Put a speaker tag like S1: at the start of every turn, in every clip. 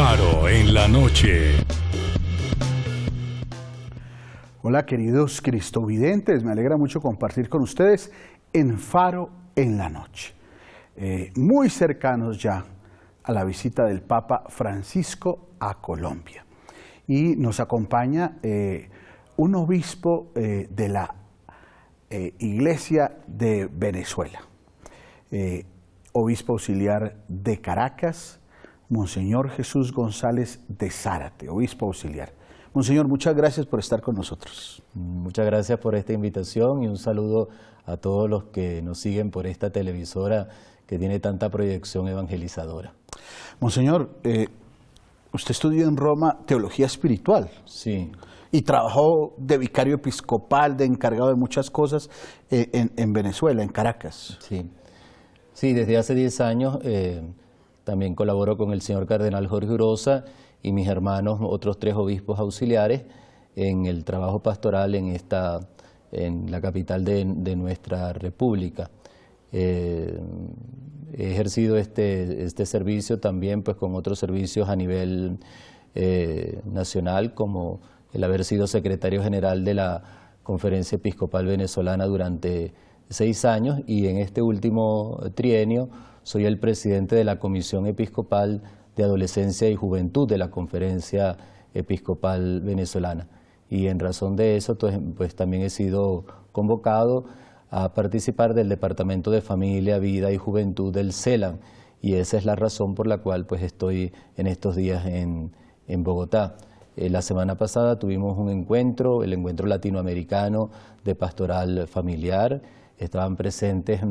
S1: Faro en la noche.
S2: Hola queridos cristovidentes, me alegra mucho compartir con ustedes en Faro en la noche. Muy cercanos ya a la visita del Papa Francisco a Colombia. Y nos acompaña un obispo de la Iglesia de Venezuela, obispo auxiliar de Caracas, Monseñor Jesús González de Zárate, obispo auxiliar. Monseñor, muchas gracias por estar con nosotros.
S3: Muchas gracias por esta invitación y un saludo a todos los que nos siguen por esta televisora que tiene tanta proyección evangelizadora.
S2: Monseñor, usted estudió en Roma teología espiritual.
S3: Sí.
S2: Y trabajó de vicario episcopal, de encargado de muchas cosas en Venezuela, en Caracas.
S3: Sí, desde hace 10 años también colaboro con el señor cardenal Jorge Urosa y mis hermanos, otros 3 obispos auxiliares, en el trabajo pastoral en la capital de nuestra república. He ejercido este servicio también pues con otros servicios a nivel nacional, como el haber sido secretario general de la Conferencia Episcopal Venezolana durante 6 años, y en este último trienio soy el presidente de la Comisión Episcopal de Adolescencia y Juventud de la Conferencia Episcopal Venezolana. Y en razón de eso, pues también he sido convocado a participar del Departamento de Familia, Vida y Juventud del CELAM, y esa es la razón por la cual pues estoy en estos días en Bogotá. La semana pasada tuvimos un encuentro, el encuentro latinoamericano de pastoral familiar. Estaban presentes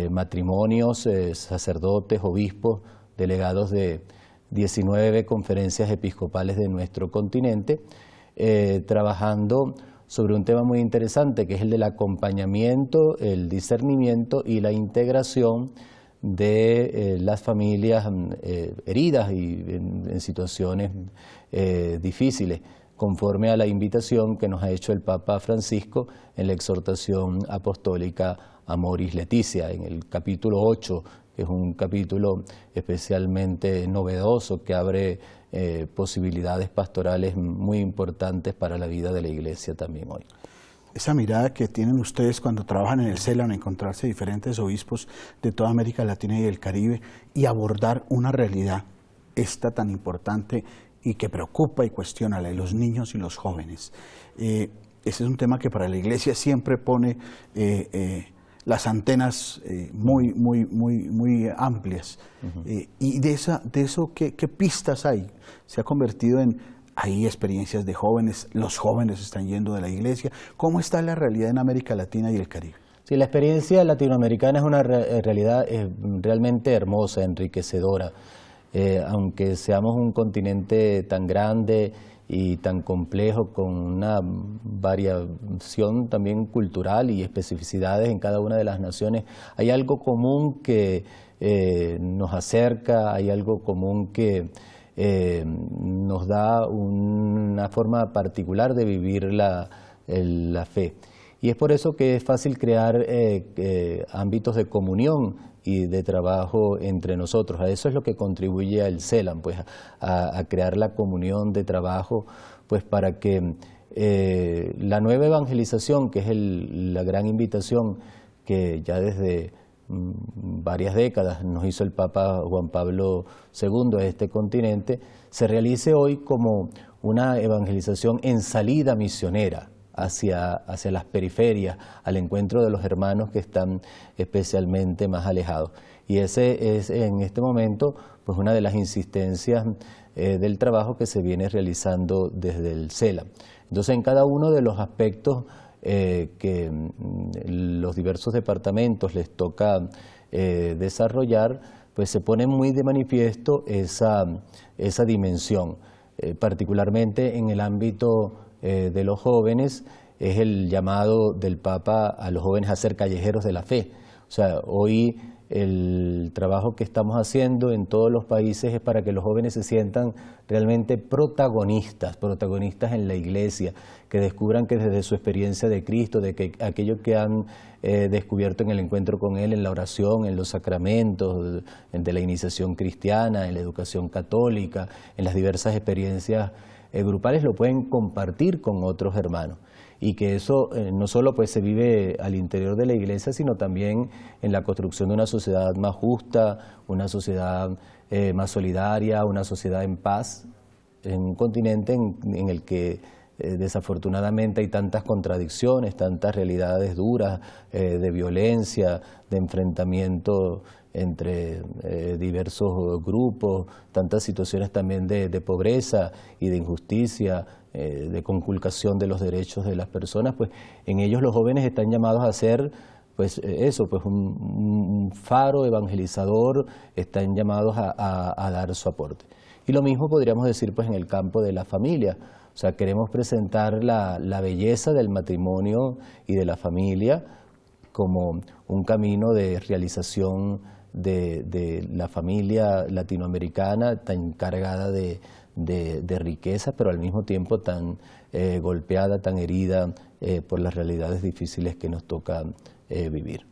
S3: matrimonios, sacerdotes, obispos, delegados de 19 conferencias episcopales de nuestro continente, trabajando sobre un tema muy interesante, que es el del acompañamiento, el discernimiento y la integración de las familias heridas y en situaciones difíciles, conforme a la invitación que nos ha hecho el Papa Francisco en la exhortación apostólica Amoris Laetitia, en el capítulo 8, que es un capítulo especialmente novedoso que abre posibilidades pastorales muy importantes para la vida de la Iglesia también hoy.
S2: Esa mirada que tienen ustedes cuando trabajan en el CELAM, encontrarse diferentes obispos de toda América Latina y del Caribe y abordar una realidad esta tan importante y que preocupa y cuestiona, la de los niños y los jóvenes. Ese es un tema que para la Iglesia siempre pone las antenas muy amplias. Y de eso, ¿qué pistas hay? Se ha convertido hay experiencias de jóvenes, los jóvenes están yendo de la Iglesia. ¿Cómo está la realidad en América Latina y el Caribe?
S3: Sí, la experiencia latinoamericana es una realidad realmente hermosa, enriquecedora. Aunque seamos un continente tan grande y tan complejo, con una variación también cultural y especificidades en cada una de las naciones, hay algo común que nos acerca, hay algo común que nos da una forma particular de vivir la fe. Y es por eso que es fácil crear ámbitos de comunión y de trabajo entre nosotros. A eso es lo que contribuye al CELAM, pues, a crear la comunión de trabajo, pues, para que la nueva evangelización, que es la gran invitación que ya desde varias décadas nos hizo el Papa Juan Pablo II a este continente, se realice hoy como una evangelización en salida misionera hacia las periferias, al encuentro de los hermanos que están especialmente más alejados. Y ese es en este momento pues una de las insistencias del trabajo que se viene realizando desde el CELAM. Entonces, en cada uno de los aspectos que los diversos departamentos les toca desarrollar, pues se pone muy de manifiesto esa dimensión, particularmente en el ámbito de los jóvenes. Es el llamado del Papa a los jóvenes a ser callejeros de la fe. O sea, hoy el trabajo que estamos haciendo en todos los países es para que los jóvenes se sientan realmente protagonistas en la iglesia, que descubran que desde su experiencia de Cristo, de que aquello que han descubierto en el encuentro con Él, en la oración, en los sacramentos, de la iniciación cristiana, en la educación católica, en las diversas experiencias grupales, lo pueden compartir con otros hermanos. Y que eso no solo pues se vive al interior de la iglesia, sino también en la construcción de una sociedad más justa, una sociedad más solidaria, una sociedad en paz, en un continente en el que desafortunadamente hay tantas contradicciones, tantas realidades duras de violencia, de enfrentamiento entre diversos grupos, tantas situaciones también de pobreza y de injusticia, de conculcación de los derechos de las personas. Pues en ellos los jóvenes están llamados a ser pues eso, pues un faro evangelizador, están llamados a dar su aporte. Y lo mismo podríamos decir pues en el campo de la familia. O sea, queremos presentar la belleza del matrimonio y de la familia como un camino de realización de la familia latinoamericana tan cargada de riqueza, pero al mismo tiempo tan golpeada, tan herida por las realidades difíciles que nos toca vivir.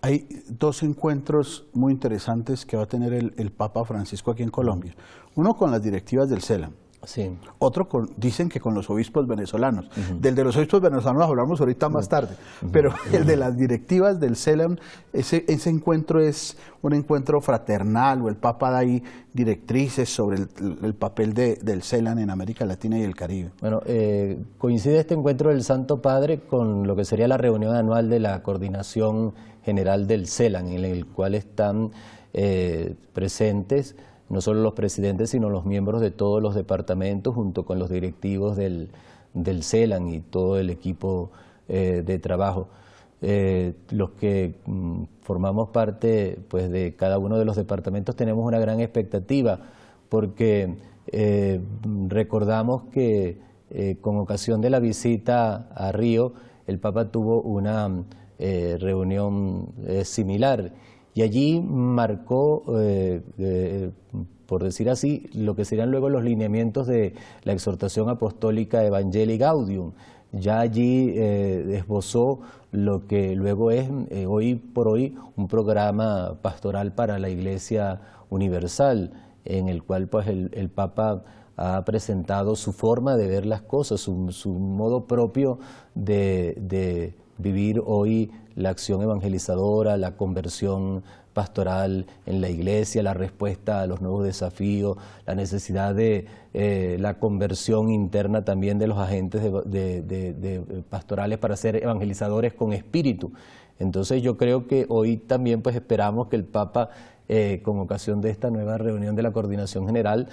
S2: Hay dos encuentros muy interesantes que va a tener el Papa Francisco aquí en Colombia. Uno con las directivas del CELAM.
S3: Sí.
S2: Otro dicen que con los obispos venezolanos. Del de los obispos venezolanos hablamos ahorita más tarde, pero el de las directivas del CELAM, ese encuentro es un encuentro fraternal, o el Papa da ahí directrices sobre el papel del CELAM en América Latina y el Caribe.
S3: Bueno, coincide este encuentro del Santo Padre con lo que sería la reunión anual de la Coordinación General del CELAM, en el cual están presentes no solo los presidentes, sino los miembros de todos los departamentos, junto con los directivos del CELAM y todo el equipo de trabajo. Los que formamos parte pues, de cada uno de los departamentos tenemos una gran expectativa, porque recordamos que con ocasión de la visita a Río, el Papa tuvo una reunión similar, y allí marcó, por decir así, lo que serían luego los lineamientos de la exhortación apostólica Evangelii Gaudium. Ya allí esbozó lo que luego es, hoy por hoy, un programa pastoral para la Iglesia Universal, en el cual pues, el Papa ha presentado su forma de ver las cosas, su modo propio de vivir hoy la acción evangelizadora, la conversión pastoral en la iglesia, la respuesta a los nuevos desafíos, la necesidad de la conversión interna también de los agentes pastorales para ser evangelizadores con espíritu. Entonces yo creo que hoy también pues esperamos que el Papa, con ocasión de esta nueva reunión de la Coordinación General,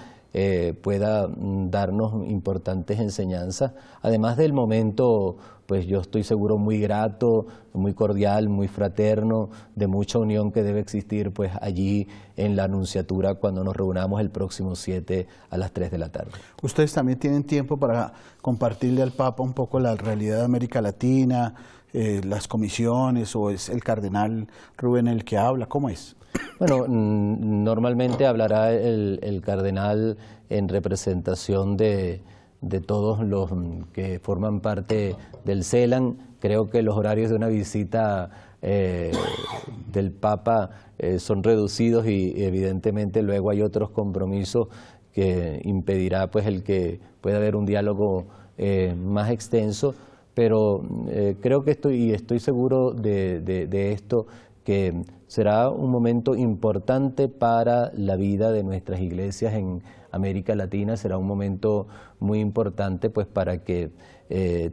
S3: pueda darnos importantes enseñanzas, además del momento, pues yo estoy seguro muy grato, muy cordial, muy fraterno, de mucha unión que debe existir pues allí en la Nunciatura cuando nos reunamos el próximo 7 a las 3 de la tarde.
S2: Ustedes también tienen tiempo para compartirle al Papa un poco la realidad de América Latina, las comisiones, o es el cardenal Rubén el que habla, ¿cómo es?
S3: Bueno, normalmente hablará el cardenal en representación de todos los que forman parte del CELAM. Creo que los horarios de una visita del Papa son reducidos y evidentemente luego hay otros compromisos que impedirá pues el que pueda haber un diálogo más extenso, pero creo que estoy seguro de esto, que será un momento importante para la vida de nuestras iglesias en América Latina, será un momento muy importante pues para que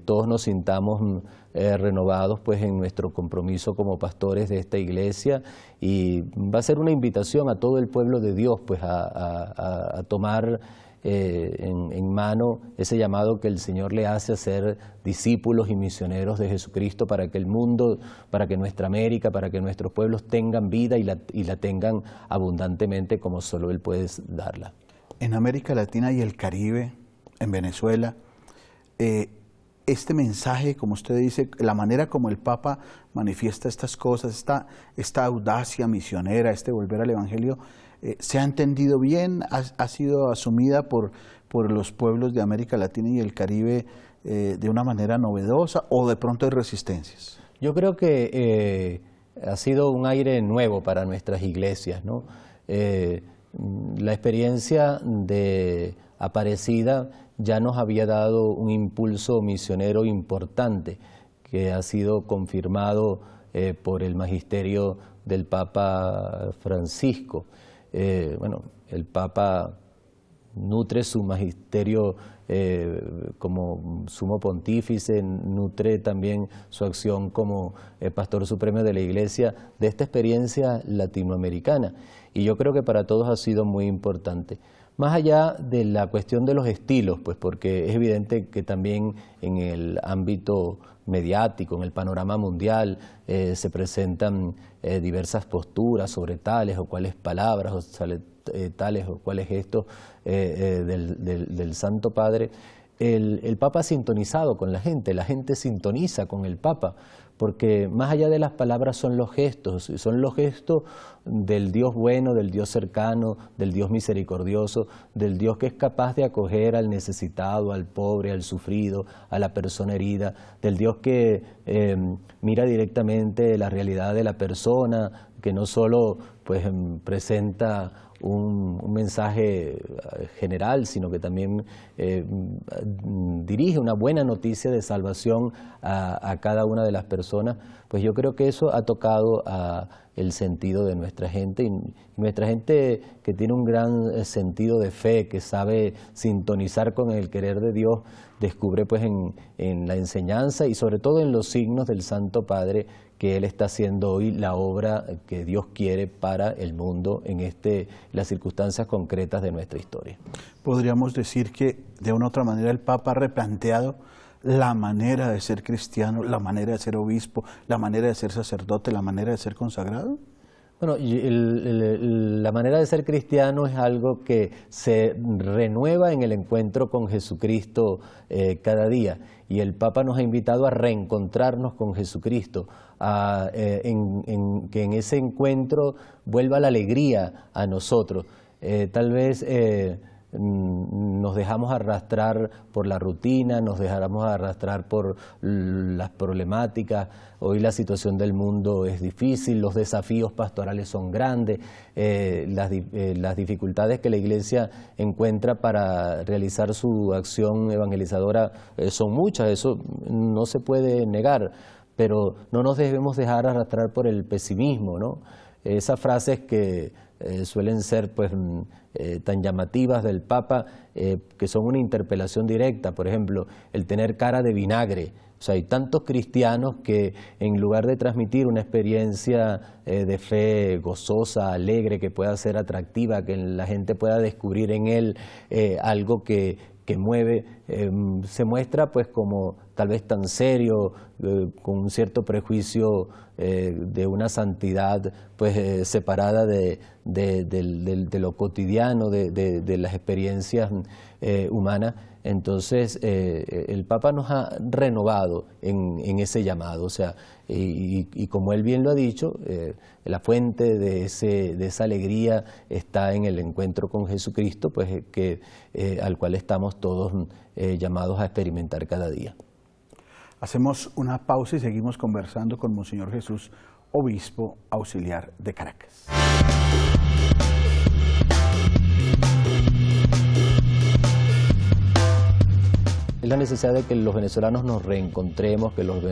S3: todos nos sintamos renovados pues en nuestro compromiso como pastores de esta iglesia, y va a ser una invitación a todo el pueblo de Dios pues a tomar en mano ese llamado que el Señor le hace a ser discípulos y misioneros de Jesucristo, para que el mundo, para que nuestra América, para que nuestros pueblos tengan vida y la tengan abundantemente como solo Él puede darla.
S2: En América Latina y el Caribe, en Venezuela, este mensaje, como usted dice, la manera como el Papa manifiesta estas cosas, esta audacia misionera, este volver al Evangelio, ¿se ha entendido bien? ¿Ha sido asumida por los pueblos de América Latina y el Caribe de una manera novedosa o de pronto hay resistencias?
S3: Yo creo que ha sido un aire nuevo para nuestras iglesias, ¿no? La experiencia de Aparecida ya nos había dado un impulso misionero importante que ha sido confirmado por el magisterio del Papa Francisco. Bueno, el Papa nutre su magisterio como sumo pontífice, nutre también su acción como pastor supremo de la Iglesia de esta experiencia latinoamericana. Y yo creo que para todos ha sido muy importante. Más allá de la cuestión de los estilos, pues porque es evidente que también en el ámbito mediático, en el panorama mundial, se presentan diversas posturas sobre tales o cuales palabras, o tales o cuales gestos del Santo Padre. El Papa ha sintonizado con la gente sintoniza con el Papa, porque más allá de las palabras son los gestos del Dios bueno, del Dios cercano, del Dios misericordioso, del Dios que es capaz de acoger al necesitado, al pobre, al sufrido, a la persona herida, del Dios que mira directamente la realidad de la persona, que no solo pues presenta un mensaje general, sino que también dirige una buena noticia de salvación a cada una de las personas. Pues yo creo que eso ha tocado el sentido de nuestra gente, y nuestra gente que tiene un gran sentido de fe, que sabe sintonizar con el querer de Dios, descubre pues en la enseñanza y sobre todo en los signos del Santo Padre que Él está haciendo hoy la obra que Dios quiere para el mundo en las circunstancias concretas de nuestra historia.
S2: Podríamos decir que de una u otra manera el Papa ha replanteado la manera de ser cristiano, la manera de ser obispo, la manera de ser sacerdote, la manera de ser consagrado.
S3: Bueno, la manera de ser cristiano es algo que se renueva en el encuentro con Jesucristo cada día, y el Papa nos ha invitado a reencontrarnos con Jesucristo, que en ese encuentro vuelva la alegría a nosotros. Tal vez nos dejamos arrastrar por la rutina, nos dejamos arrastrar por las problemáticas. Hoy la situación del mundo es difícil, los desafíos pastorales son grandes, las dificultades que la Iglesia encuentra para realizar su acción evangelizadora son muchas, eso no se puede negar, pero no nos debemos dejar arrastrar por el pesimismo, ¿no? Esas frases que suelen ser pues tan llamativas del Papa, que son una interpelación directa, por ejemplo, el tener cara de vinagre. O sea, hay tantos cristianos que en lugar de transmitir una experiencia de fe gozosa, alegre, que pueda ser atractiva, que la gente pueda descubrir en él algo que mueve, se muestra pues como tal vez tan serio, con un cierto prejuicio de una santidad pues separada de lo cotidiano, de las experiencias humanas. Entonces el Papa nos ha renovado en ese llamado, o sea, y como él bien lo ha dicho, la fuente de esa alegría está en el encuentro con Jesucristo, pues al cual estamos todos llamados a experimentar cada día.
S2: Hacemos una pausa y seguimos conversando con Monseñor Jesús, obispo auxiliar de Caracas.
S3: Es la necesidad de que los venezolanos nos reencontremos, que los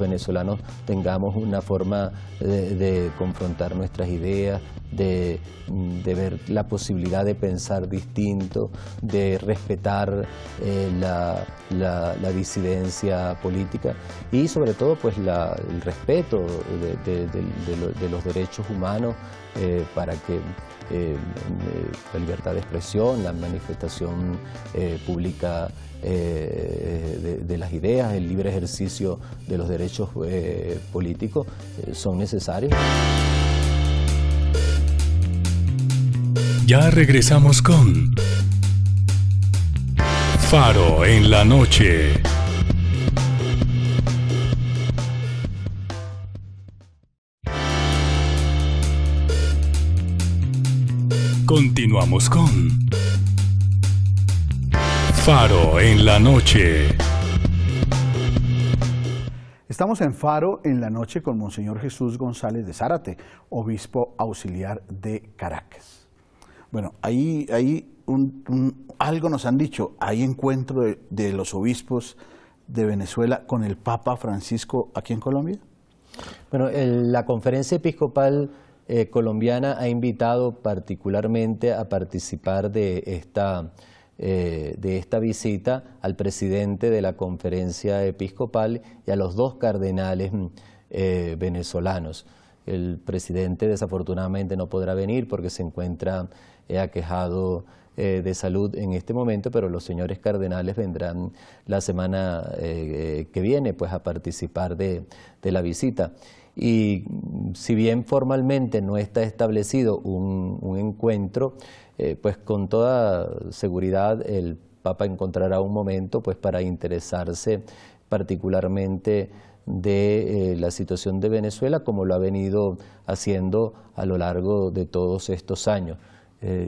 S3: venezolanos tengamos una forma de confrontar nuestras ideas, de ver la posibilidad de pensar distinto, de respetar la disidencia política y sobre todo pues el respeto de los derechos humanos para que la libertad de expresión, la manifestación pública de las ideas, el libre ejercicio de los derechos políticos son necesarios.
S1: Ya regresamos con Faro en la noche. Continuamos con Faro en la noche.
S2: Estamos en Faro en la noche con Monseñor Jesús González de Zárate, obispo auxiliar de Caracas. Bueno, ahí algo nos han dicho, hay encuentro de los obispos de Venezuela con el Papa Francisco aquí en Colombia.
S3: Bueno, la Conferencia Episcopal colombiana ha invitado particularmente a participar de esta visita al presidente de la Conferencia Episcopal y a los dos cardenales venezolanos. El presidente desafortunadamente no podrá venir porque se encuentra aquejado de salud en este momento, pero los señores cardenales vendrán la semana que viene pues a participar de la visita. Y si bien formalmente no está establecido un encuentro, pues con toda seguridad el Papa encontrará un momento pues para interesarse particularmente de la situación de Venezuela, como lo ha venido haciendo a lo largo de todos estos años.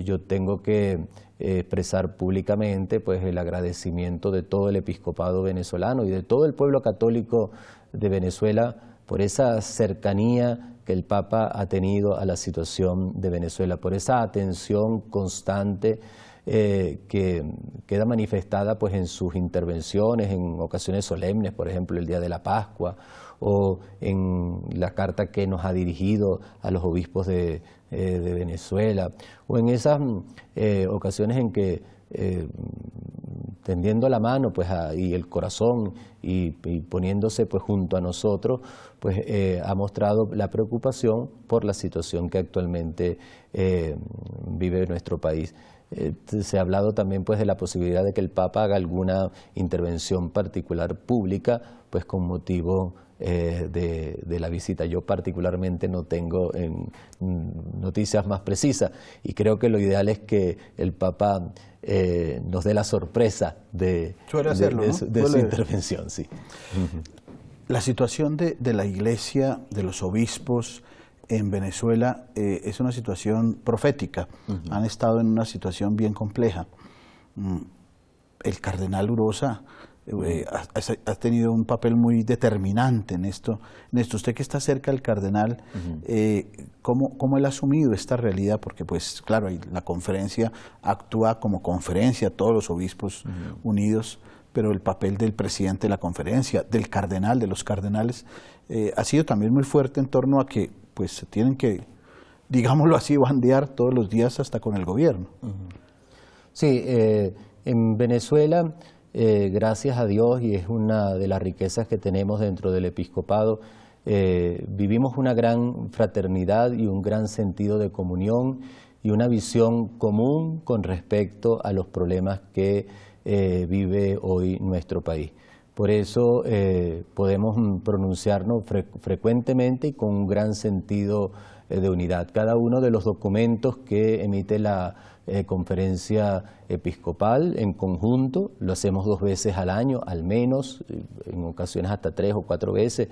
S3: Yo tengo que expresar públicamente pues el agradecimiento de todo el episcopado venezolano y de todo el pueblo católico de Venezuela por esa cercanía que el Papa ha tenido a la situación de Venezuela, por esa atención constante que queda manifestada pues en sus intervenciones, en ocasiones solemnes, por ejemplo el día de la Pascua, o en la carta que nos ha dirigido a los obispos de Venezuela, o en esas ocasiones en que tendiendo la mano pues y el corazón y poniéndose pues junto a nosotros pues ha mostrado la preocupación por la situación que actualmente vive nuestro país. Se ha hablado también pues de la posibilidad de que el Papa haga alguna intervención particular pública pues con motivo de la visita. Yo particularmente no tengo noticias más precisas y creo que lo ideal es que el Papa nos dé la sorpresa de su intervención. Sí.
S2: La situación de la Iglesia, de los obispos en Venezuela es una situación profética. Han estado en una situación bien compleja. El cardenal Urosa ha tenido un papel muy determinante en esto. Usted que está cerca del cardenal, ¿cómo él ha asumido esta realidad? Porque pues claro, la conferencia actúa como conferencia, todos los obispos unidos, pero el papel del presidente de la conferencia, del cardenal, de los cardenales, ha sido también muy fuerte en torno a que pues tienen que, digámoslo así, bandear todos los días hasta con el gobierno.
S3: Sí, en Venezuela, gracias a Dios, y es una de las riquezas que tenemos dentro del episcopado, vivimos una gran fraternidad y un gran sentido de comunión y una visión común con respecto a los problemas que vive hoy nuestro país. Por eso podemos pronunciarnos frecuentemente y con un gran sentido de unidad. Cada uno de los documentos que emite la conferencia episcopal en conjunto, lo hacemos 2 veces al año, al menos, en ocasiones hasta 3 o 4 veces,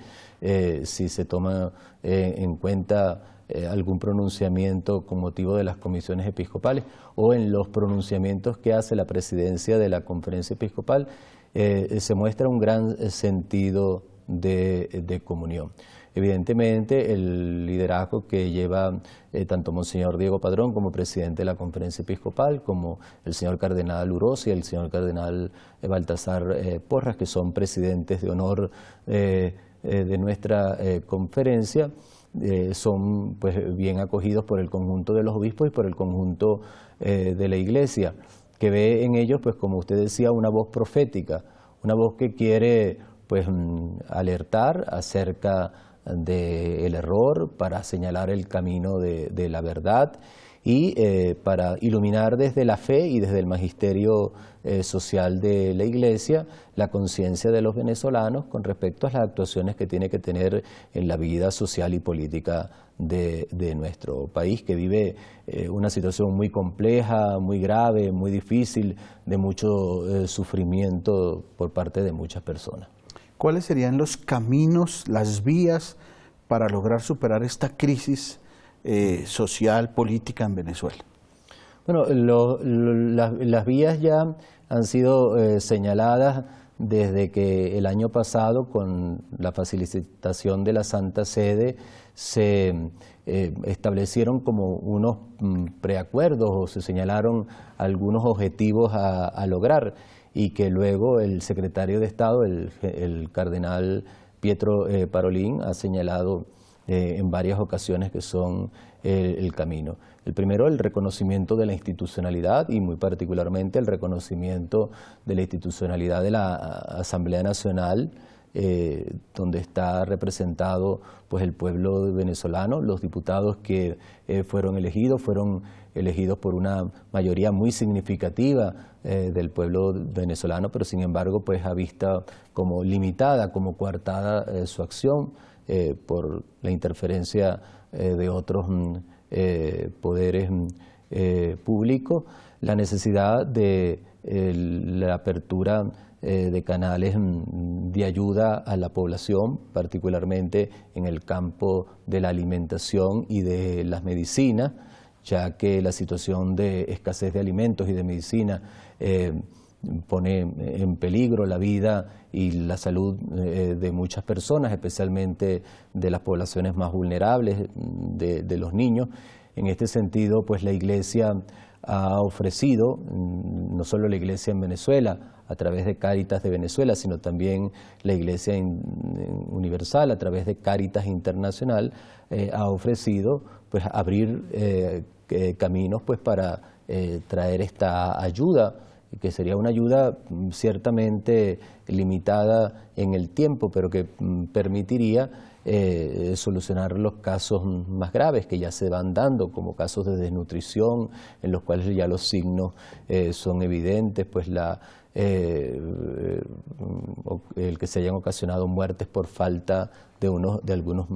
S3: si se toma en cuenta algún pronunciamiento con motivo de las comisiones episcopales o en los pronunciamientos que hace la presidencia de la conferencia episcopal, se muestra un gran sentido de comunión. Evidentemente, el liderazgo que lleva tanto Monseñor Diego Padrón como presidente de la Conferencia Episcopal, como el señor Cardenal Urosa y el señor Cardenal Baltasar Porras, que son presidentes de honor de nuestra conferencia, son pues bien acogidos por el conjunto de los obispos y por el conjunto de la Iglesia, que ve en ellos, pues como usted decía, una voz profética, una voz que quiere pues alertar acerca del error para señalar el camino de la verdad y para iluminar desde la fe y desde el magisterio social de la Iglesia la conciencia de los venezolanos con respecto a las actuaciones que tiene que tener en la vida social y política de nuestro país, que vive una situación muy compleja, muy grave, muy difícil, de mucho sufrimiento por parte de muchas personas.
S2: ¿Cuáles serían los caminos, las vías para lograr superar esta crisis social, política en Venezuela?
S3: Bueno, las vías ya han sido señaladas desde que el año pasado, con la facilitación de la Santa Sede, se establecieron como unos preacuerdos o se señalaron algunos objetivos a lograr, y que luego el secretario de Estado, el cardenal Pietro Parolin, ha señalado en varias ocasiones que son el camino. El primero, el reconocimiento de la institucionalidad, y muy particularmente el reconocimiento de la institucionalidad de la Asamblea Nacional, donde está representado pues el pueblo venezolano. Los diputados que fueron elegidos por una mayoría muy significativa del pueblo venezolano, pero sin embargo pues ha visto como limitada, como coartada su acción por la interferencia de otros poderes públicos. La necesidad de la apertura de canales de ayuda a la población, particularmente en el campo de la alimentación y de las medicinas, ya que la situación de escasez de alimentos y de medicina pone en peligro la vida y la salud de muchas personas, especialmente de las poblaciones más vulnerables, de los niños. En este sentido, pues la Iglesia ha ofrecido, no solo la Iglesia en Venezuela, a través de Cáritas de Venezuela, sino también la Iglesia Universal, a través de Cáritas Internacional, ha ofrecido pues abrir caminos pues para traer esta ayuda, que sería una ayuda ciertamente limitada en el tiempo, pero que permitiría solucionar los casos más graves que ya se van dando, como casos de desnutrición, en los cuales ya los signos son evidentes, pues el que se hayan ocasionado muertes por falta de algunos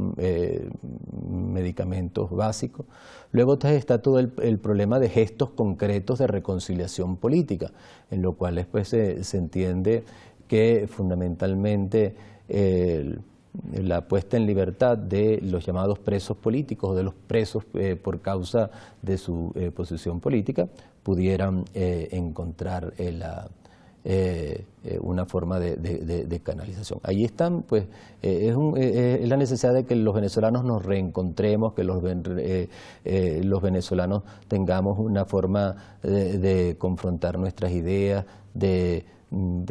S3: medicamentos básicos. Luego está todo el problema de gestos concretos de reconciliación política, en los cuales pues se entiende que fundamentalmente la puesta en libertad de los llamados presos políticos o de los presos por causa de su posición política pudieran encontrar una forma de canalización. Ahí están, pues, es la necesidad de que los venezolanos nos reencontremos, que los venezolanos tengamos una forma de confrontar nuestras ideas, de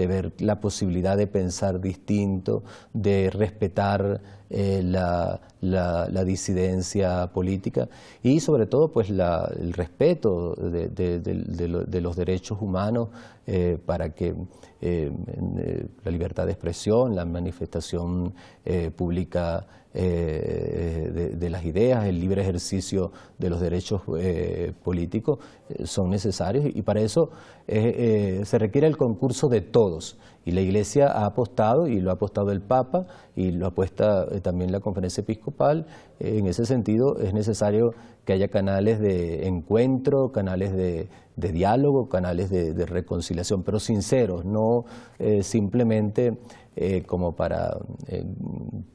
S3: ver la posibilidad de pensar distinto, de respetar la disidencia política y sobre todo pues el respeto de los derechos humanos para que la libertad de expresión, la manifestación pública de las ideas, el libre ejercicio de los derechos políticos son necesarios, y para eso se requiere el concurso de todos, y la Iglesia ha apostado, y lo ha apostado el Papa, y lo apuesta también la Conferencia Episcopal. En ese sentido es necesario que haya canales de encuentro, canales de diálogo, canales de reconciliación, pero sinceros, no simplemente como para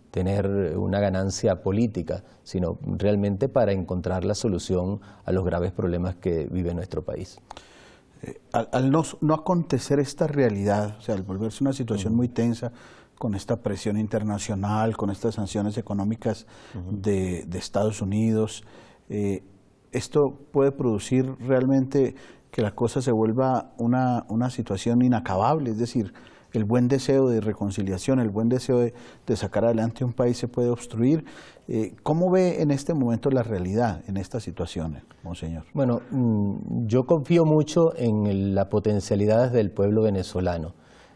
S3: tener una ganancia política, sino realmente para encontrar la solución a los graves problemas que vive nuestro país.
S2: Al no acontecer esta realidad, o sea, al volverse una situación muy tensa, con esta presión internacional, con estas sanciones económicas de Estados Unidos, esto puede producir realmente que la cosa se vuelva una situación inacabable, es decir, el buen deseo de reconciliación, el buen deseo de sacar adelante un país se puede obstruir. ¿Cómo ve en este momento la realidad en estas situaciones, monseñor?
S3: Bueno, yo confío mucho en la potencialidad del pueblo venezolano.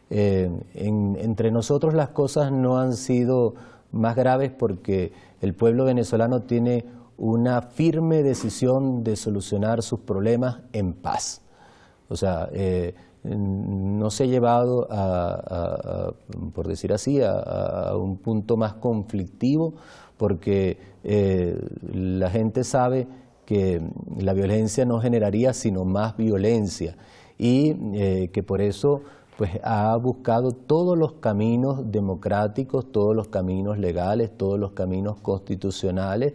S3: Entre nosotros las cosas no han sido más graves porque el pueblo venezolano tiene una firme decisión de solucionar sus problemas en paz. O sea, no se ha llevado por decir así, a un punto más conflictivo, porque la gente sabe que la violencia no generaría sino más violencia, y que por eso pues ha buscado todos los caminos democráticos, todos los caminos legales, todos los caminos constitucionales,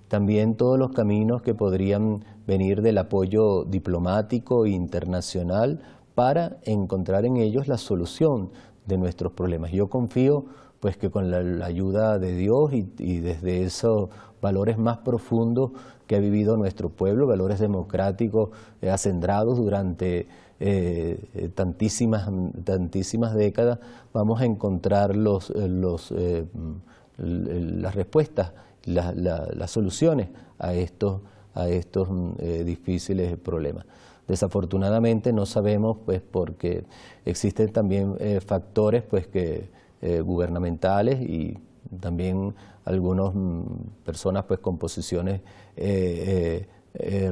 S3: también todos los caminos que podrían venir del apoyo diplomático e internacional para encontrar en ellos la solución de nuestros problemas. Yo confío pues que con la ayuda de Dios y desde esos valores más profundos que ha vivido nuestro pueblo, valores democráticos acendrados durante tantísimas décadas, vamos a encontrar las respuestas, las soluciones a estos difíciles problemas. Desafortunadamente no sabemos, pues, porque existen también factores pues gubernamentales y también algunas personas pues con posiciones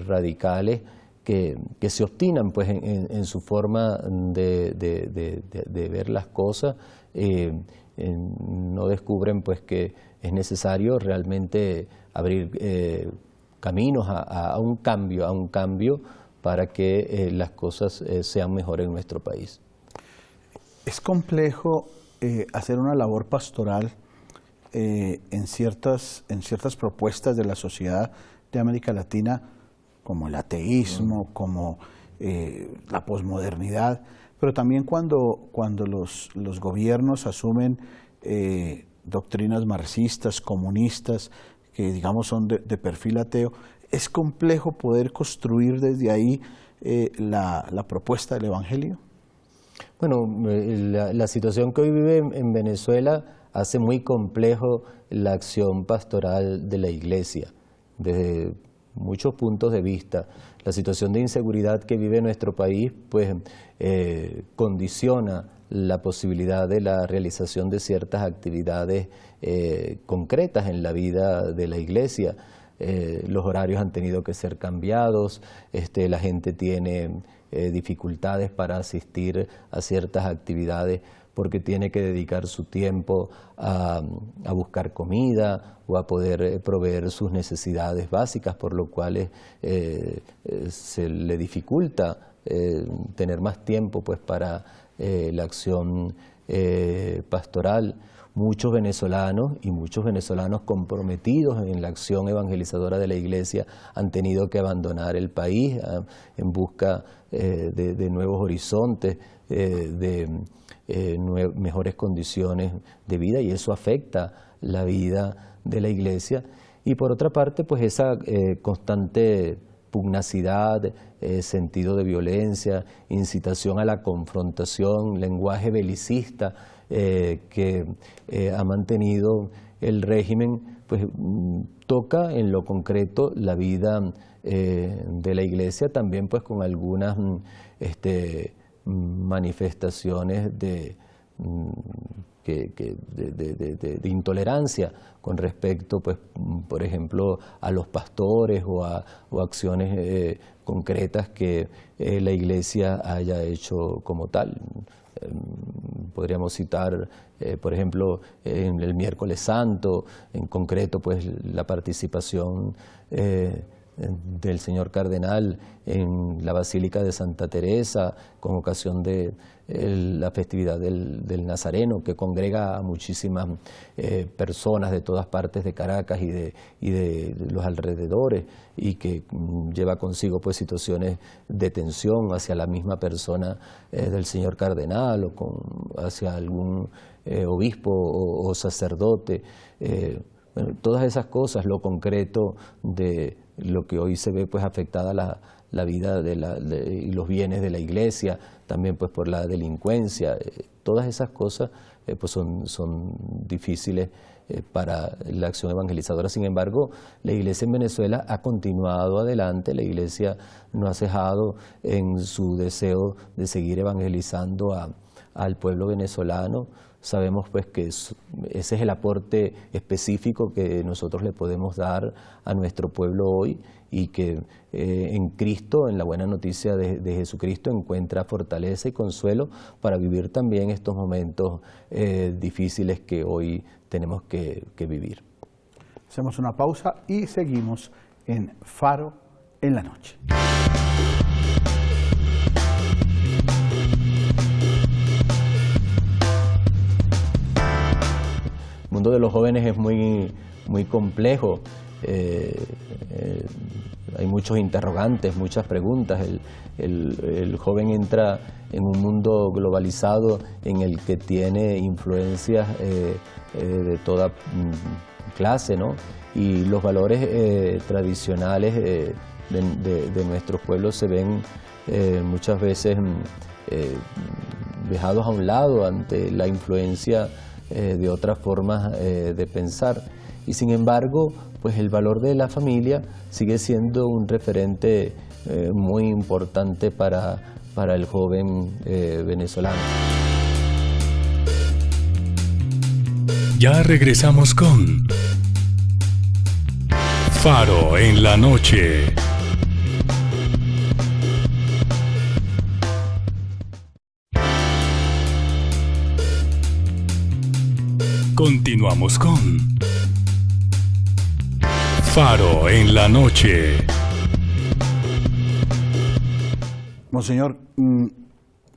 S3: radicales que se obstinan pues en su forma de ver las cosas, no descubren pues que es necesario realmente abrir caminos a un cambio para que las cosas sean mejores en nuestro país.
S2: Es complejo hacer una labor pastoral en ciertas propuestas de la sociedad de América Latina, como el ateísmo, como la posmodernidad, pero también cuando los gobiernos asumen doctrinas marxistas, comunistas, que digamos son de perfil ateo, es complejo poder construir desde ahí la propuesta del Evangelio.
S3: Bueno, la situación que hoy vive en Venezuela hace muy complejo la acción pastoral de la Iglesia, desde muchos puntos de vista. La situación de inseguridad que vive nuestro país pues condiciona la posibilidad de la realización de ciertas actividades concretas en la vida de la Iglesia. Los horarios han tenido que ser cambiados, la gente tiene dificultades para asistir a ciertas actividades porque tiene que dedicar su tiempo a buscar comida o a poder proveer sus necesidades básicas, por lo cual se le dificulta tener más tiempo pues para la acción pastoral. Muchos venezolanos comprometidos en la acción evangelizadora de la Iglesia han tenido que abandonar el país en busca de nuevos horizontes, mejores condiciones de vida, y eso afecta la vida de la Iglesia. Y por otra parte, pues esa constante pugnacidad, sentido de violencia, incitación a la confrontación, lenguaje belicista que ha mantenido el régimen, pues toca en lo concreto la vida de la Iglesia, también pues con algunas manifestaciones de intolerancia con respecto, pues, por ejemplo, a los pastores o acciones concretas que la Iglesia haya hecho como tal. Podríamos citar, por ejemplo, en el Miércoles Santo, en concreto, pues, la participación del señor cardenal en la Basílica de Santa Teresa con ocasión de la festividad del Nazareno, que congrega a muchísimas personas de todas partes de Caracas y de los alrededores, y que lleva consigo pues situaciones de tensión hacia la misma persona del señor cardenal o hacia algún obispo o sacerdote. Bueno, todas esas cosas, lo concreto de lo que hoy se ve pues afectada la vida y los bienes de la Iglesia, también pues por la delincuencia, todas esas cosas pues son difíciles para la acción evangelizadora. Sin embargo, la Iglesia en Venezuela ha continuado adelante, la Iglesia no ha cejado en su deseo de seguir evangelizando al pueblo venezolano. sabemos pues que ese es el aporte específico que nosotros le podemos dar a nuestro pueblo hoy, y que en Cristo, en la buena noticia de Jesucristo, encuentra fortaleza y consuelo para vivir también estos momentos difíciles que hoy tenemos que vivir.
S2: Hacemos una pausa y seguimos en Faro en la Noche.
S3: El mundo de los jóvenes es muy complejo. Hay muchos interrogantes, muchas preguntas. El joven entra en un mundo globalizado en el que tiene influencias de toda clase, ¿no? Y los valores tradicionales de nuestros pueblos se ven muchas veces dejados a un lado ante la influencia de otras formas de pensar. Y sin embargo, pues el valor de la familia sigue siendo un referente muy importante para el joven venezolano.
S1: Ya regresamos con Faro en la Noche. Continuamos con Faro en la Noche.
S2: Monseñor,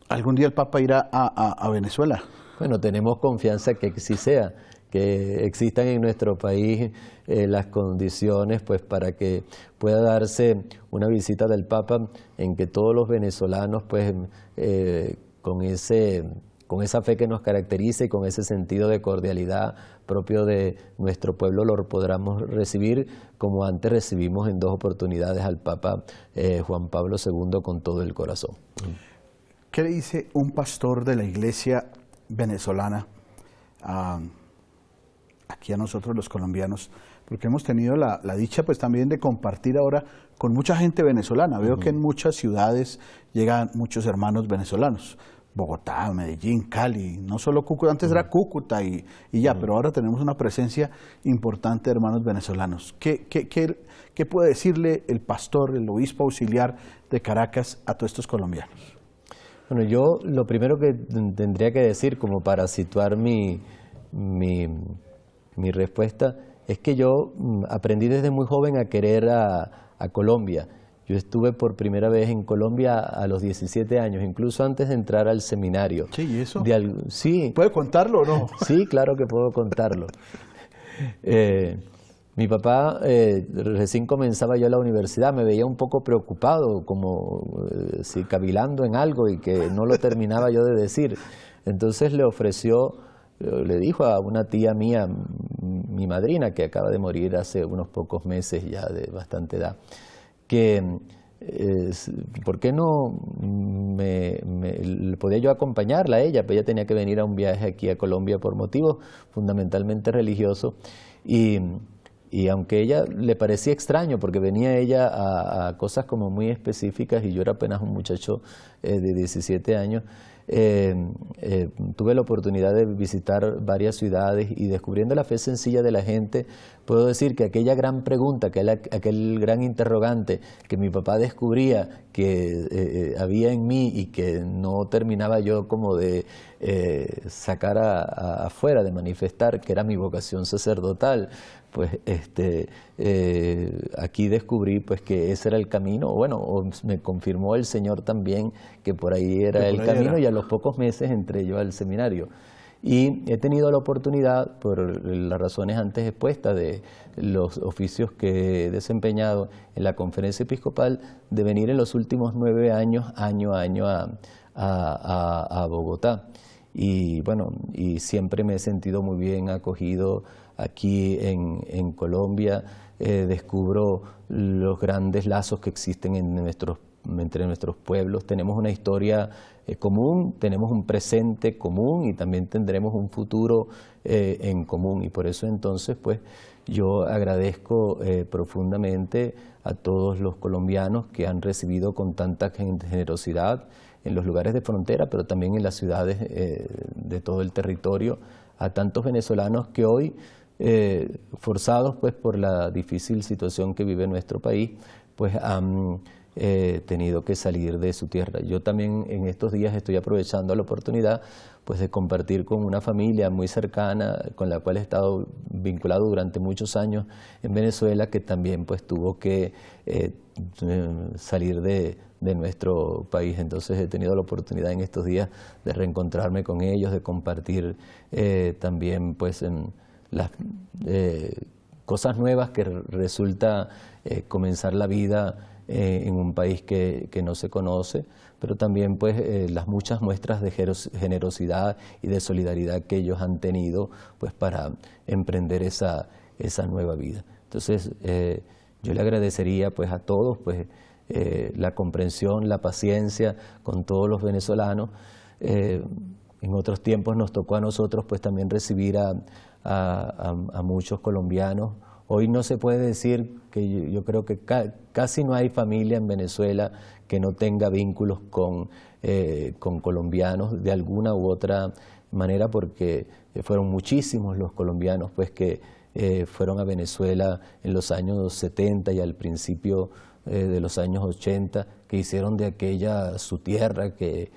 S2: ¿algún día el Papa irá a Venezuela?
S3: Bueno, tenemos confianza que sí sea, que existan en nuestro país las condiciones pues para que pueda darse una visita del Papa en que todos los venezolanos pues con esa fe que nos caracteriza y con ese sentido de cordialidad propio de nuestro pueblo lo podamos recibir como antes recibimos en 2 oportunidades al Papa Juan Pablo II con todo el corazón.
S2: ¿Qué le dice un pastor de la iglesia venezolana aquí a nosotros los colombianos? Porque hemos tenido la dicha pues también de compartir ahora con mucha gente venezolana. Veo que en muchas ciudades llegan muchos hermanos venezolanos. Bogotá, Medellín, Cali, no solo Cúcuta, antes era Cúcuta y ya, pero ahora tenemos una presencia importante de hermanos venezolanos. ¿Qué puede decirle el pastor, el obispo auxiliar de Caracas a todos estos colombianos?
S3: Bueno, yo lo primero que tendría que decir como para situar mi respuesta es que yo aprendí desde muy joven a querer a Colombia. Yo estuve por primera vez en Colombia a los 17 años, incluso antes de entrar al seminario.
S2: Sí, ¿y eso?
S3: Sí.
S2: ¿Puede contarlo o no?
S3: Sí, claro que puedo contarlo. Mi papá, recién comenzaba yo la universidad, me veía un poco preocupado, como si cavilando en algo y que no lo terminaba yo de decir. Entonces le dijo a una tía mía, mi madrina, que acaba de morir hace unos pocos meses ya de bastante edad, que ¿por qué no podía yo acompañarla a ella? Pues ella tenía que venir a un viaje aquí a Colombia por motivos fundamentalmente religiosos y aunque a ella le parecía extraño porque venía ella a cosas como muy específicas y yo era apenas un muchacho de 17 años, tuve la oportunidad de visitar varias ciudades y descubriendo la fe sencilla de la gente, puedo decir que aquella gran pregunta, aquel gran interrogante que mi papá descubría que había en mí y que no terminaba yo como de sacar afuera, de manifestar, que era mi vocación sacerdotal, pues aquí descubrí pues que ese era el camino, o me confirmó el Señor también que por ahí era el camino y a los pocos meses entré yo al seminario. Y he tenido la oportunidad, por las razones antes expuestas de los oficios que he desempeñado en la conferencia episcopal, de venir en los últimos 9 años, año a año a Bogotá. Y bueno, y siempre me he sentido muy bien acogido aquí en Colombia. Descubro los grandes lazos que existen en nuestros entre nuestros pueblos. Tenemos una historia común, tenemos un presente común y también tendremos un futuro en común. Y por eso entonces pues yo agradezco profundamente a todos los colombianos que han recibido con tanta generosidad en los lugares de frontera, pero también en las ciudades de todo el territorio, a tantos venezolanos que hoy, forzados pues por la difícil situación que vive nuestro país, pues han tenido que salir de su tierra. Yo también en estos días estoy aprovechando la oportunidad pues de compartir con una familia muy cercana con la cual he estado vinculado durante muchos años en Venezuela, que también pues tuvo que salir de nuestro país. Entonces he tenido la oportunidad en estos días de reencontrarme con ellos, de compartir también pues en las cosas nuevas que resulta comenzar la vida en un país que no se conoce, pero también pues las muchas muestras de generosidad y de solidaridad que ellos han tenido pues para emprender esa nueva vida. Entonces yo le agradecería pues a todos pues la comprensión, la paciencia con todos los venezolanos. En otros tiempos nos tocó a nosotros pues también recibir a muchos colombianos. Hoy no se puede decir que yo creo que casi no hay familia en Venezuela que no tenga vínculos con colombianos de alguna u otra manera, porque fueron muchísimos los colombianos pues que fueron a Venezuela en los años 70 y al principio de los años 80, que hicieron de aquella su tierra, que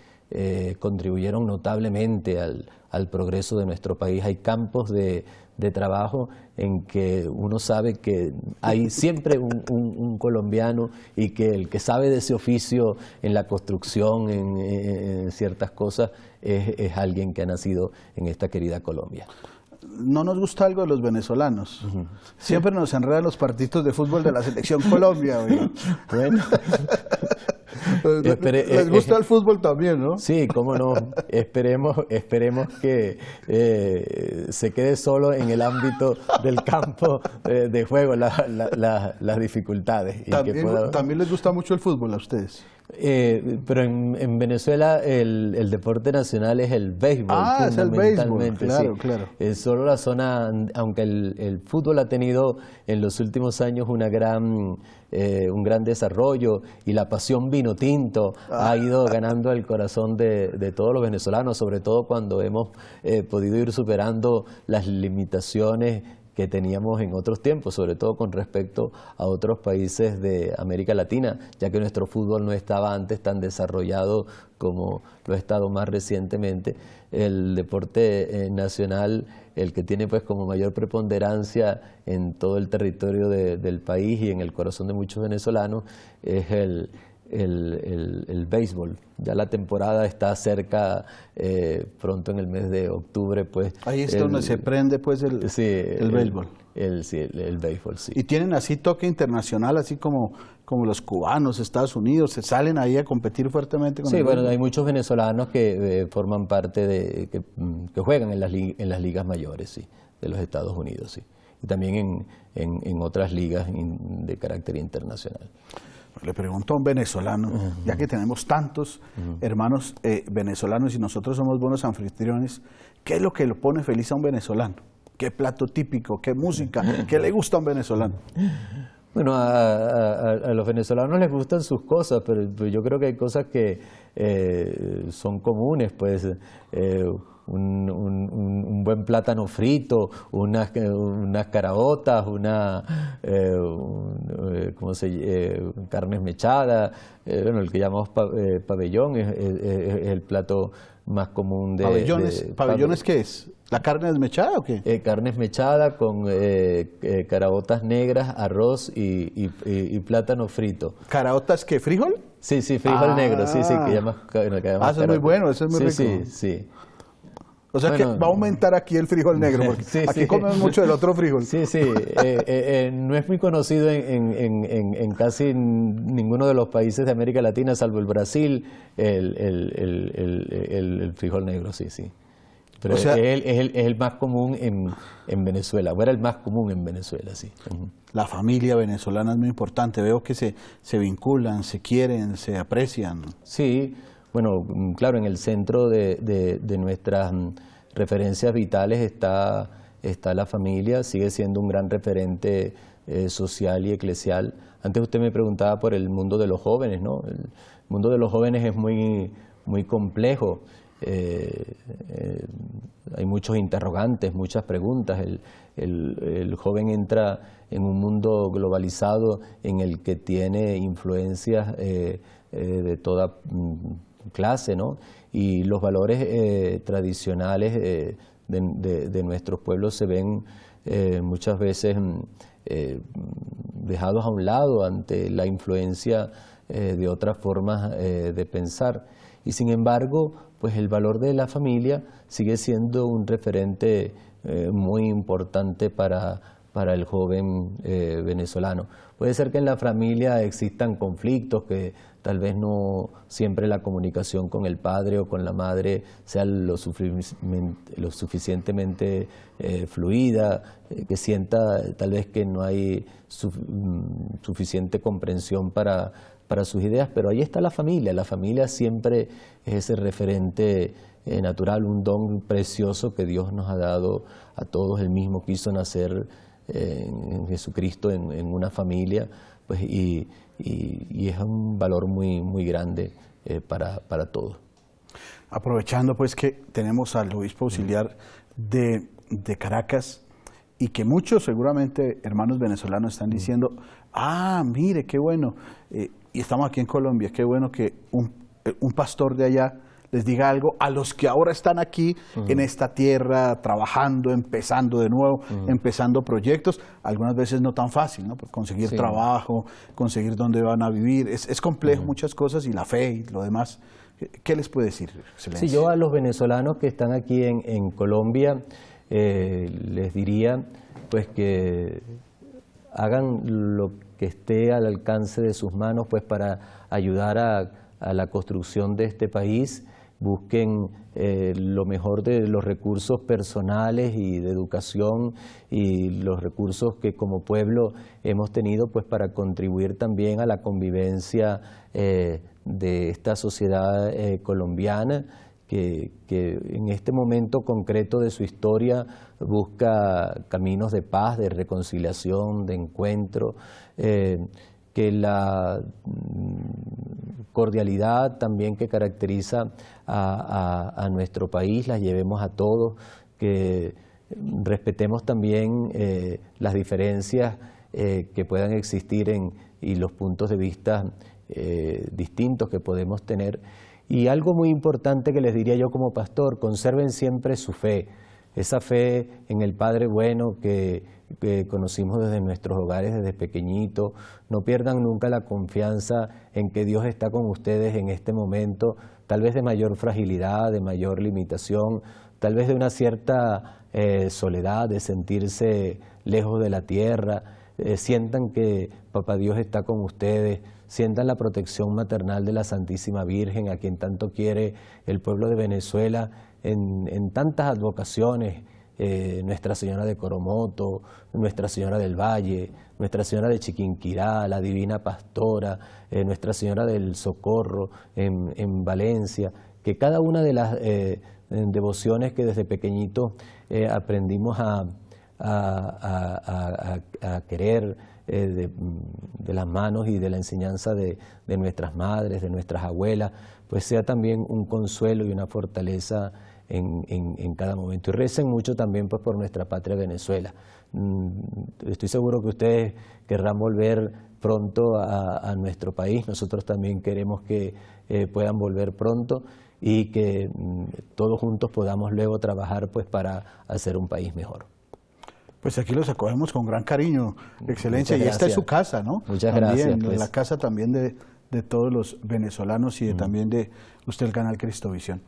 S3: contribuyeron notablemente al progreso de nuestro país. Hay campos de trabajo en que uno sabe que hay siempre un colombiano y que el que sabe de ese oficio en la construcción, en ciertas cosas, es alguien que ha nacido en esta querida Colombia.
S2: No nos gusta algo de los venezolanos. Siempre nos enredan los partidos de fútbol de la selección Colombia.
S3: Bueno.
S2: Les gusta el fútbol también, ¿no?
S3: Sí, cómo no. Esperemos que se quede solo en el ámbito del campo de juego las dificultades.
S2: También les gusta mucho el fútbol a ustedes.
S3: Pero en Venezuela el deporte nacional es el béisbol.
S2: Es el béisbol, claro,
S3: sí.
S2: Claro.
S3: Solo la zona, aunque el fútbol ha tenido en los últimos años un gran desarrollo y la pasión vino tinto ha ido ganando el corazón de todos los venezolanos, sobre todo cuando hemos podido ir superando las limitaciones que teníamos en otros tiempos, sobre todo con respecto a otros países de América Latina, ya que nuestro fútbol no estaba antes tan desarrollado como lo ha estado más recientemente. El deporte nacional, el que tiene pues como mayor preponderancia en todo el territorio del país y en el corazón de muchos venezolanos, es el béisbol. Ya la temporada está cerca, pronto en el mes de octubre, pues.
S2: Ahí es donde se prende pues el béisbol.
S3: El béisbol, sí.
S2: Y tienen así toque internacional, así como los cubanos, Estados Unidos, se salen ahí a competir fuertemente con el béisbol.
S3: Hay muchos venezolanos que forman parte que juegan en las ligas mayores, sí, de los Estados Unidos, sí. Y también en otras ligas de carácter internacional.
S2: Le pregunto a un venezolano, ya que tenemos tantos hermanos venezolanos y nosotros somos buenos anfitriones, ¿qué es lo que lo pone feliz a un venezolano? ¿Qué plato típico? ¿Qué música? ¿Qué le gusta a un venezolano?
S3: Bueno, a los venezolanos les gustan sus cosas, pero yo creo que hay cosas que son comunes, pues un buen plátano frito, unas caraotas, carnes mechadas, el que llamamos pabellón es el plato más común de...
S2: ¿Pabellones qué es? ¿La carne desmechada o qué?
S3: Carne desmechada con caraotas negras, arroz y plátano frito.
S2: ¿Caraotas qué? ¿Frijol?
S3: Sí, frijol negro, sí, que llamas
S2: eso es muy bueno, eso es muy rico.
S3: Sí.
S2: O sea que va a aumentar aquí el frijol negro, porque aquí comemos mucho del otro frijol.
S3: Sí, no es muy conocido en casi ninguno de los países de América Latina, salvo el Brasil, el frijol negro, sí. Pero
S2: O sea,
S3: es el más común en Venezuela, o era el más común en Venezuela, sí.
S2: la familia venezolana es muy importante. Veo que se vinculan, se quieren, se aprecian.
S3: Sí, bueno, claro, en el centro de nuestras referencias vitales está la familia, sigue siendo un gran referente social y eclesial. Antes usted me preguntaba por el mundo de los jóvenes, ¿no? El mundo de los jóvenes es muy complejo. Hay muchos interrogantes, muchas preguntas. El joven entra en un mundo globalizado en el que tiene influencias de toda clase, ¿no? Y los valores tradicionales de nuestros pueblos se ven muchas veces dejados a un lado ante la influencia de otras formas de pensar. Y sin embargo, pues el valor de la familia sigue siendo un referente muy importante para el joven venezolano. Puede ser que en la familia existan conflictos, que tal vez no siempre la comunicación con el padre o con la madre sea lo suficientemente fluida, que sienta tal vez que no hay suficiente comprensión para sus ideas, pero ahí está la familia siempre es ese referente natural, un don precioso que Dios nos ha dado a todos. Él mismo quiso nacer en Jesucristo en una familia, pues, y es un valor muy grande para todos.
S2: Aprovechando pues que tenemos al obispo auxiliar de Caracas, y que muchos seguramente hermanos venezolanos están diciendo, mire, qué bueno, y estamos aquí en Colombia, qué bueno que un pastor de allá les diga algo a los que ahora están aquí en esta tierra, trabajando, empezando de nuevo, empezando proyectos, algunas veces no tan fácil, ¿no? Por conseguir trabajo, conseguir dónde van a vivir, es complejo muchas cosas, y la fe y lo demás. ¿Qué les puede decir, Excelencia?
S3: Sí, yo a los venezolanos que están aquí en Colombia les diría pues que hagan lo que esté al alcance de sus manos pues para ayudar a la construcción de este país. Busquen lo mejor de los recursos personales y de educación y los recursos que como pueblo hemos tenido pues para contribuir también a la convivencia de esta sociedad colombiana que en este momento concreto de su historia busca caminos de paz, de reconciliación, de encuentro, que la cordialidad también que caracteriza a nuestro país la llevemos a todos, que respetemos también las diferencias que puedan existir y los puntos de vista distintos que podemos tener. Y algo muy importante que les diría yo como pastor, conserven siempre su fe, esa fe en el Padre bueno que conocimos desde nuestros hogares desde pequeñitos. No pierdan nunca la confianza en que Dios está con ustedes en este momento, tal vez de mayor fragilidad, de mayor limitación, tal vez de una cierta soledad, de sentirse lejos de la tierra. Sientan que Papá Dios está con ustedes, sientan la protección maternal de la Santísima Virgen, a quien tanto quiere el pueblo de Venezuela en tantas advocaciones, Nuestra Señora de Coromoto, Nuestra Señora del Valle, Nuestra Señora de Chiquinquirá, la Divina Pastora, Nuestra Señora del Socorro en Valencia, que cada una de las devociones que desde pequeñitos aprendimos a querer de las manos y de la enseñanza de nuestras madres, de nuestras abuelas, pues sea también un consuelo y una fortaleza en cada momento. Y recen mucho también pues por nuestra patria Venezuela. Estoy seguro que ustedes querrán volver pronto a nuestro país. Nosotros también queremos que puedan volver pronto y que todos juntos podamos luego trabajar pues para hacer un país mejor.
S2: Pues aquí los acogemos con gran cariño, Excelencia, y esta es su casa, ¿no?
S3: Muchas
S2: también,
S3: gracias. Pues.
S2: La casa también de todos los venezolanos y también de usted, el canal Cristovisión.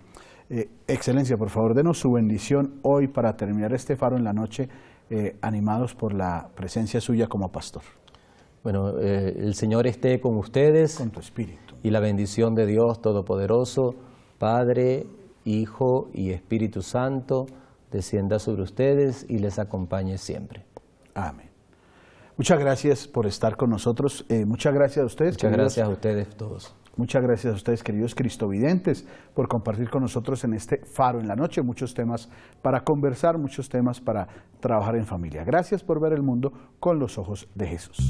S2: Excelencia, por favor, denos su bendición hoy para terminar este faro en la noche, animados por la presencia suya como pastor.
S3: Bueno, el Señor esté con ustedes.
S2: Con tu espíritu.
S3: Y la bendición de Dios Todopoderoso, Padre, Hijo y Espíritu Santo, descienda sobre ustedes y les acompañe siempre.
S2: Amén. Muchas gracias por estar con nosotros. Muchas gracias a ustedes.
S3: Muchas gracias a ustedes todos.
S2: Muchas gracias a ustedes, queridos cristovidentes, por compartir con nosotros en este Faro en la Noche muchos temas para conversar, muchos temas para trabajar en familia. Gracias por ver el mundo con los ojos de Jesús.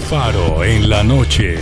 S1: Faro en la noche.